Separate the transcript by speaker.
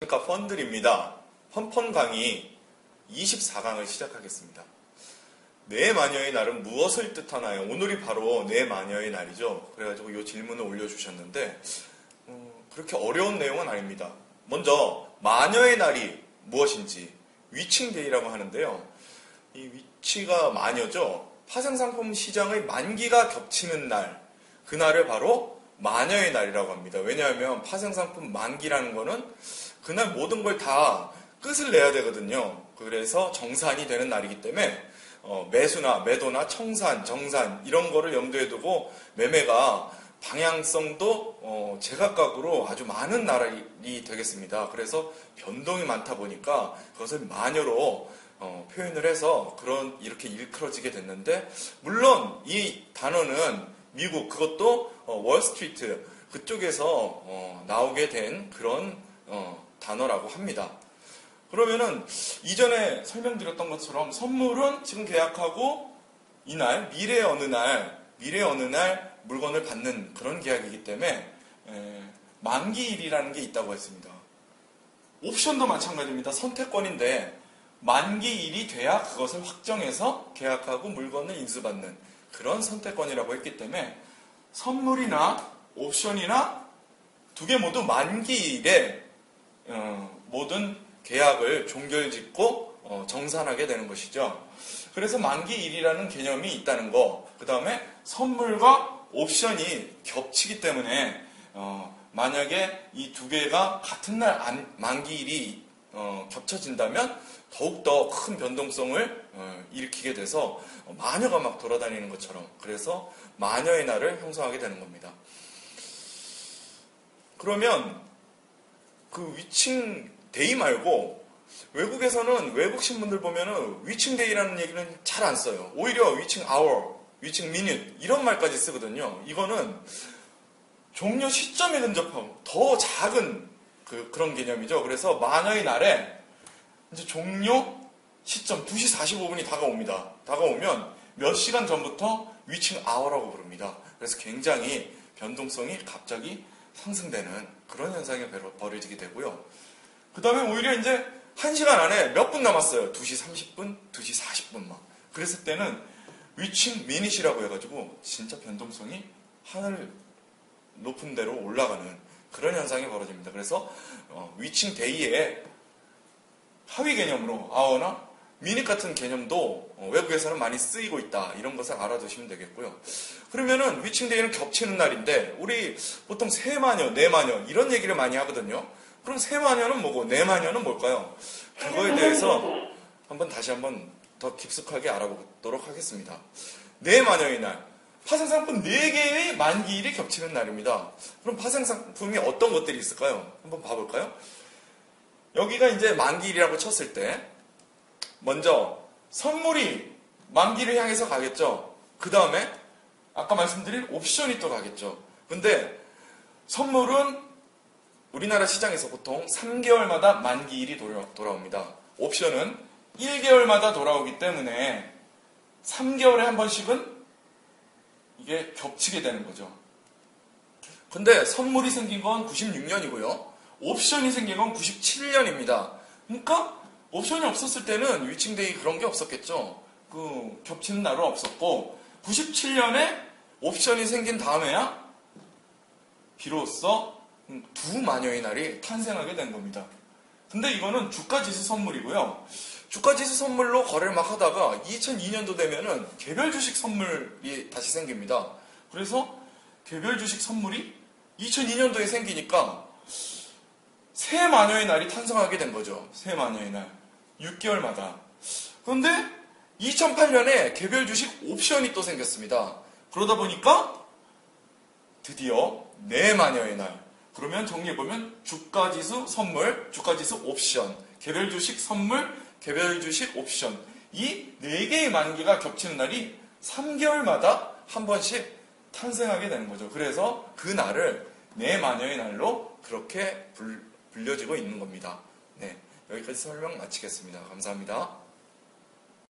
Speaker 1: 안녕하십니까. 펀들입니다. 펀펀 강의 24강을 시작하겠습니다. 내 마녀의 날은 무엇을 뜻하나요? 오늘이 바로 내 마녀의 날이죠. 그래가지고 이 질문을 올려주셨는데 그렇게 어려운 내용은 아닙니다. 먼저 마녀의 날이 무엇인지 위칭데이라고 하는데요. 이 위치가 마녀죠. 파생상품 시장의 만기가 겹치는 날, 그날을 바로 마녀의 날이라고 합니다. 왜냐하면 파생상품 만기라는 거는 그날 모든 걸 다 끝을 내야 되거든요. 그래서 정산이 되는 날이기 때문에 매수나 매도나 청산, 정산 이런 거를 염두에 두고 매매가 방향성도 제각각으로 아주 많은 날이 되겠습니다. 그래서 변동이 많다 보니까 그것을 마녀로 표현을 해서 이렇게 일컬어지게 됐는데, 물론 이 단어는 미국, 그것도 월스트리트 그쪽에서 나오게 된 그런 단어라고 합니다. 그러면은 이전에 설명드렸던 것처럼 선물은 지금 계약하고 이날 미래의 어느 날 물건을 받는 그런 계약이기 때문에 만기일이라는 게 있다고 했습니다. 옵션도 마찬가지입니다. 선택권인데 만기일이 돼야 그것을 확정해서 계약하고 물건을 인수받는 그런 선택권이라고 했기 때문에 선물이나 옵션이나 두 개 모두 만기일에 모든 계약을 종결짓고 정산하게 되는 것이죠. 그래서 만기일이라는 개념이 있다는 거, 그 다음에 선물과 옵션이 겹치기 때문에 만약에 이 두 개가 같은 날 만기일이 겹쳐진다면 더욱더 큰 변동성을 일으키게 돼서 마녀가 막 돌아다니는 것처럼, 그래서 마녀의 날을 형성하게 되는 겁니다. 그러면 그 위칭 데이 말고 외국에서는 외국 신문들 보면은 위칭 데이라는 얘기는 잘 안 써요. 오히려 위칭 아워, 위칭 미닛 이런 말까지 쓰거든요. 이거는 종료 시점에 근접한 더 작은 그런 개념이죠. 그래서 마녀의 날에 이제 종료 시점 2시 45분이 다가옵니다. 다가오면 몇 시간 전부터 위칭 아워라고 부릅니다. 그래서 굉장히 변동성이 갑자기 상승되는 그런 현상이 벌어지게 되고요. 그 다음에 오히려 이제 1시간 안에 몇 분 남았어요. 2시 30분, 2시 40분 막. 그랬을 때는 위칭 미닛이라고 해가지고 진짜 변동성이 하늘 높은 데로 올라가는 그런 현상이 벌어집니다. 그래서 위칭 데이에 하위 개념으로 아워나 미닛 같은 개념도 외국에서는 많이 쓰이고 있다. 이런 것을 알아두시면 되겠고요. 그러면은 위칭 데이는 겹치는 날인데 우리 보통 세마녀, 네마녀 이런 얘기를 많이 하거든요. 그럼 세마녀는 뭐고 네마녀는 뭘까요? 그거에 대해서 다시 한번 더 깊숙하게 알아보도록 하겠습니다. 네마녀의 날, 파생상품 4개의 만기일이 겹치는 날입니다. 그럼 파생상품이 어떤 것들이 있을까요? 한번 봐볼까요? 여기가 이제 만기일이라고 쳤을 때 먼저 선물이 만기를 향해서 가겠죠. 그 다음에 아까 말씀드린 옵션이 또 가겠죠. 근데 선물은 우리나라 시장에서 보통 3개월마다 만기일이 돌아옵니다. 옵션은 1개월마다 돌아오기 때문에 3개월에 한 번씩은 이게 겹치게 되는 거죠. 근데 선물이 생긴 건 96년이고요. 옵션이 생긴 건 97년입니다. 그러니까 옵션이 없었을 때는 위칭데이 그런 게 없었겠죠. 겹치는 날은 없었고 97년에 옵션이 생긴 다음에야 비로소 두 마녀의 날이 탄생하게 된 겁니다. 근데 이거는 주가지수 선물이고요. 주가지수 선물로 거래를 막 하다가 2002년도 되면은 개별 주식 선물이 다시 생깁니다. 그래서 개별 주식 선물이 2002년도에 생기니까 새 마녀의 날이 탄생하게 된 거죠. 새 마녀의 날. 6개월마다. 그런데 2008년에 개별 주식 옵션이 또 생겼습니다. 그러다 보니까 드디어 네 마녀의 날. 그러면 정리해보면 주가지수 선물, 주가지수 옵션, 개별 주식 선물, 개별 주식 옵션, 이 4개의 만기가 겹치는 날이 3개월마다 한 번씩 탄생하게 되는 거죠. 그래서 그 날을 네 마녀의 날로 그렇게 불려지고 있는 겁니다. 네, 여기까지 설명 마치겠습니다. 감사합니다.